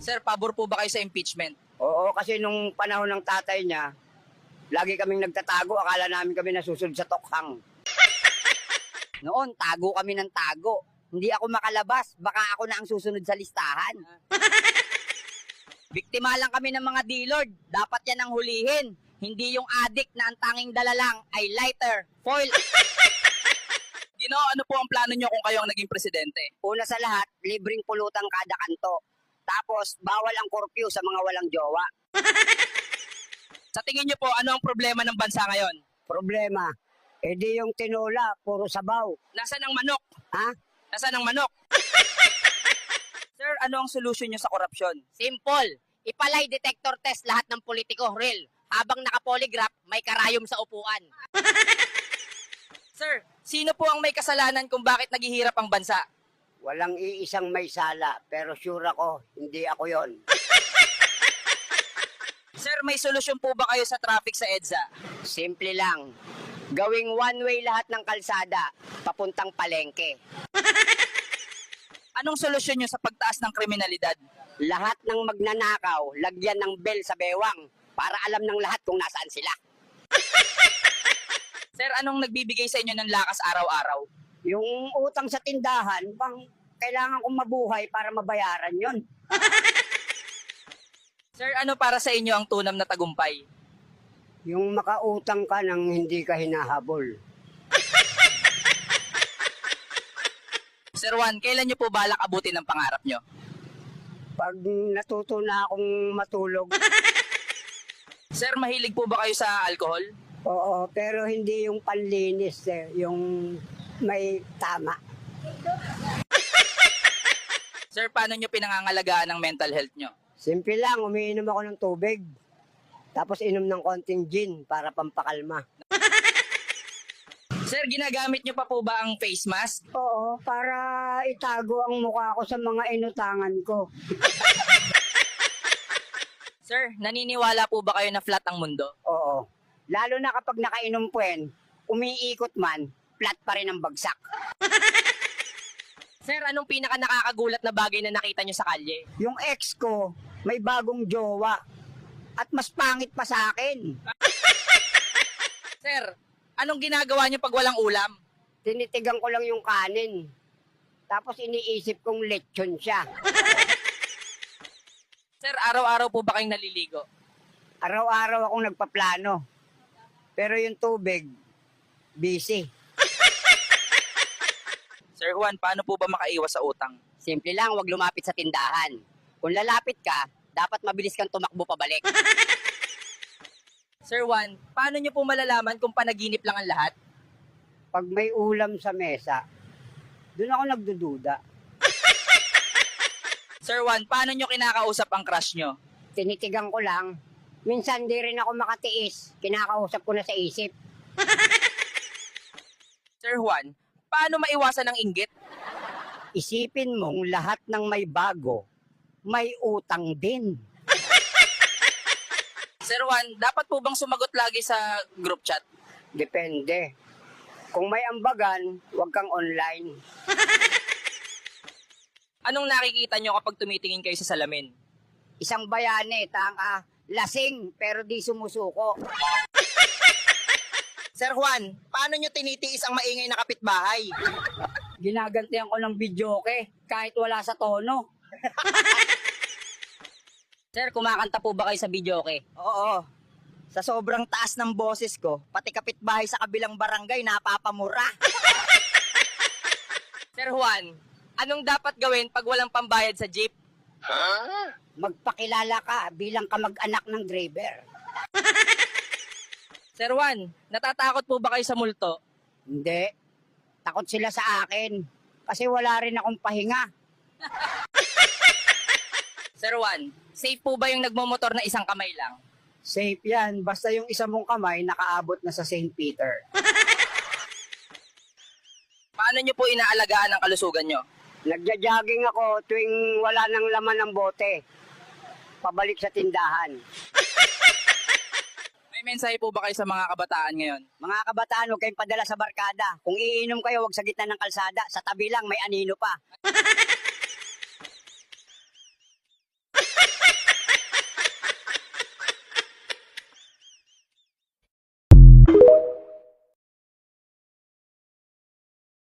Sir, pabor po ba kayo sa impeachment? Oo, kasi nung panahon ng tatay niya, lagi kaming nagtatago. Akala namin kami nasusunod sa tokhang. Noon, tago kami ng tago. Hindi ako makalabas. Baka ako na ang susunod sa listahan. Biktima lang kami ng mga D-Lord. Dapat yan ang hulihin. Hindi yung addict na ang tanging dala lang ay lighter, foil. Gino, ano po ang plano nyo kung kayo ang naging presidente? Una sa lahat, libreng pulutang kada kanto. Tapos, bawal ang curfew sa mga walang jowa. Sa tingin nyo po, ano ang problema ng bansa ngayon? Problema, edi yung tinola, puro sabaw. Nasaan ang manok? Ha? Nasaan ang manok? Sir, ano ang solusyon nyo sa korupsyon? Simple. Ipalay detector test lahat ng politiko, real. Habang nakapolygraph, may karayom sa upuan. Sir, sino po ang may kasalanan kung bakit naghihirap ang bansa? Walang iisang may sala, pero sure ako, hindi ako yon. Sir, may solusyon po ba kayo sa traffic sa EDSA? Simple lang. Gawing one-way lahat ng kalsada, papuntang palengke. Anong solusyon nyo sa pagtaas ng kriminalidad? Lahat ng magnanakaw, lagyan ng bell sa bewang para alam ng lahat kung nasaan sila. Sir, anong nagbibigay sa inyo ng lakas araw-araw? Yung utang sa tindahan, bang kailangan kong mabuhay para mabayaran yon. Sir, ano para sa inyo ang tunam na tagumpay? Yung makautang ka nang hindi ka hinahabol. Sir Juan, kailan nyo po balak abutin ang pangarap nyo? Pag natuto na akong matulog, Sir, mahilig po ba kayo sa alcohol? oo, pero hindi yung panlinis, yung may tama. Sir, paano nyo pinangangalagaan ang mental health nyo? Simple lang, umiinom ako ng tubig. Tapos inom ng konting gin para pampakalma. Sir, ginagamit nyo pa po ba ang face mask? Oo, para itago ang mukha ko sa mga inutangan ko. Sir, naniniwala po ba kayo na flat ang mundo? Oo. Lalo na kapag nakainom puwen, umiikot man, flat pa rin ang bagsak. Sir, anong pinaka nakakagulat na bagay na nakita nyo sa kalye? Yung ex ko, may bagong jowa. At mas pangit pa sa akin. Sir, anong ginagawa nyo pag walang ulam? Tinitigan ko lang yung kanin. Tapos iniisip kong lechon siya. Sir, araw-araw po ba kayong naliligo? Araw-araw akong nagpaplano. Pero yung tubig, busy. Sir Juan, paano po ba makaiwas sa utang? Simple lang, huwag lumapit sa tindahan. Kung lalapit ka, dapat mabilis kang tumakbo pabalik. Sir Juan, paano nyo po malalaman kung panaginip lang ang lahat? Pag may ulam sa mesa, doon ako nagdududa. Sir Juan, paano nyo kinakausap ang crush nyo? Tinitigan ko lang. Minsan di rin ako makatiis. Kinakausap ko na sa isip. Sir Juan, paano maiwasan ang inggit? Isipin mong lahat ng may bago, may utang din. Sir Juan, dapat po bang sumagot lagi sa group chat? Depende. Kung may ambagan, huwag kang online. Anong nakikita nyo kapag tumitingin kayo sa salamin? Isang bayane, lasing pero di sumusuko. Sir Juan, paano nyo tinitiis ang maingay na kapitbahay? Ginagantihan ko ng videoke kahit wala sa tono. Sir, kumakanta po ba kayo sa videoke? Oo. Sa sobrang taas ng boses ko, pati kapitbahay sa kabilang barangay napapamura. Sir Juan, anong dapat gawin pag walang pambayad sa jeep? Magpakilala ka bilang kamag-anak ng driver. Sir Juan, natatakot po ba kayo sa multo? Hindi. Takot sila sa akin kasi wala rin akong pahinga. Sir Juan, safe po ba yung nagmomotor na isang kamay lang? Safe yan, basta yung isa mong kamay nakaabot na sa St. Peter. Paano nyo po inaalagaan ang kalusugan nyo? Nagja-jogging ako tuwing wala nang laman ng bote. Pabalik sa tindahan. May mensahe po ba kayo sa mga kabataan ngayon? Mga kabataan, huwag kayong padala sa barkada. Kung iinom kayo, huwag sa gitna ng kalsada. Sa tabi lang, may anino pa.